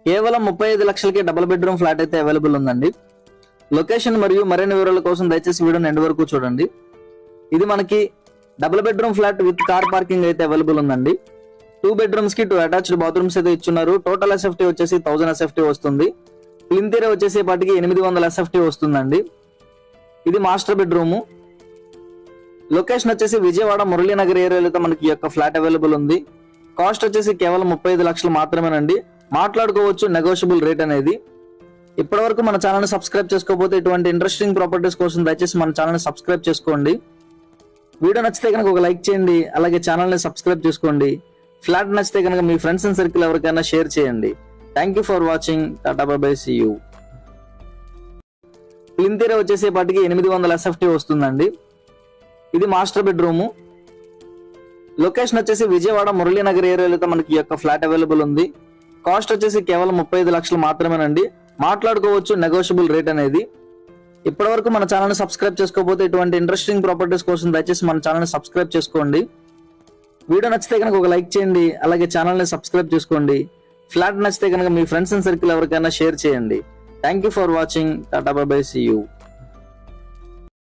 కేవలం 35 లక్షలకి double bedroom flat అయితే అవైలబుల్ ఉందండి. లొకేషన్ మరియు మరిన్ని వివరాల కోసం దయచేసి వీడియోని ఎండ్ వరకు చూడండి. ఇది మనకి double bedroom flat with car parking అయితే అవైలబుల్ ఉందండి. 2 బెడ్రూమ్స్ కి 2 అటాచ్డ్ బాత్రూమ్స్ అయితే ఇచ్చున్నారు. టోటల్ ఎస్ఎఫ్టీ వచ్చేసి 1000 ఎస్ఎఫ్టీ వస్తుంది. ప్లింత్ ఏరియా వచ్చేసేపటికి 800 ఎస్ఎఫ్టీ వస్తుందండి. ఇది మాస్టర్ బెడ్రూమ్. లొకేషన్ వచ్చేసి విజయవాడ మురళీనగర్ ఏరియాలో అయితే మనకి ఈ యొక్క ఫ్లాట్ అవైలబుల్ ఉంది. కాస్ట్ వచ్చేసి కేవలం 35 లక్షలు మాత్రమేనండి. మాట్లాడుకోవచ్చు నెగోషియబుల్ రేట్ అనేది. ఇప్పటివరకు మన ఛానల్ ని సబ్స్క్రైబ్ చేసుకోకపోతే ఇటువంటి ఇంట్రెస్టింగ్ ప్రాపర్టీస్ కోసం దయచేసి మన ఛానల్ ని సబ్స్క్రైబ్ చేసుకోండి. వీడియో నచ్చితే కనుక ఒక లైక్ చేయండి, అలాగే ఛానల్ ని సబ్స్క్రైబ్ చేసుకోండి. ఫ్లాట్ నచ్చితే కనుక మీ ఫ్రెండ్స్ అండ్ సర్కిల్ ఎవరికైనా షేర్ చేయండి. Thank you for watching. Tata bye bye, see you. Plinth area వచ్చేసేపటికి 800 ఎస్ఎఫ్టీ వస్తుందండి. ఇది మాస్టర్ బెడ్రూమ్. లొకేషన్ వచ్చేసి విజయవాడ మురళీనగర్ ఏరియాలో అయితే మనకి ఈ యొక్క ఫ్లాట్ అవైలబుల్ ఉంది. కాస్ట్ వచ్చేసి కేవలం 35 లక్షలు మాత్రమేనండి. మాట్లాడుకోవచ్చు నెగోషియబుల్ రేట్ అనేది. ఇప్పటివరకు మన ఛానల్ ని సబ్స్క్రైబ్ చేసుకోకపోతే ఇటువంటి ఇంట్రెస్టింగ్ ప్రాపర్టీస్ కోసం దయచేసి మన ఛానల్ ని సబ్స్క్రైబ్ చేసుకోండి. వీడియో నచ్చితే కనుక ఒక లైక్ చేయండి, అలాగే ఛానల్ ని సబ్స్క్రైబ్ చేసుకోండి. ఫ్లాట్ నచ్చితే కనుక మీ ఫ్రెండ్స్ అండ్ సర్కిల్ ఎవరికైనా షేర్ చేయండి. Thank you for watching. Tata bye bye, see you.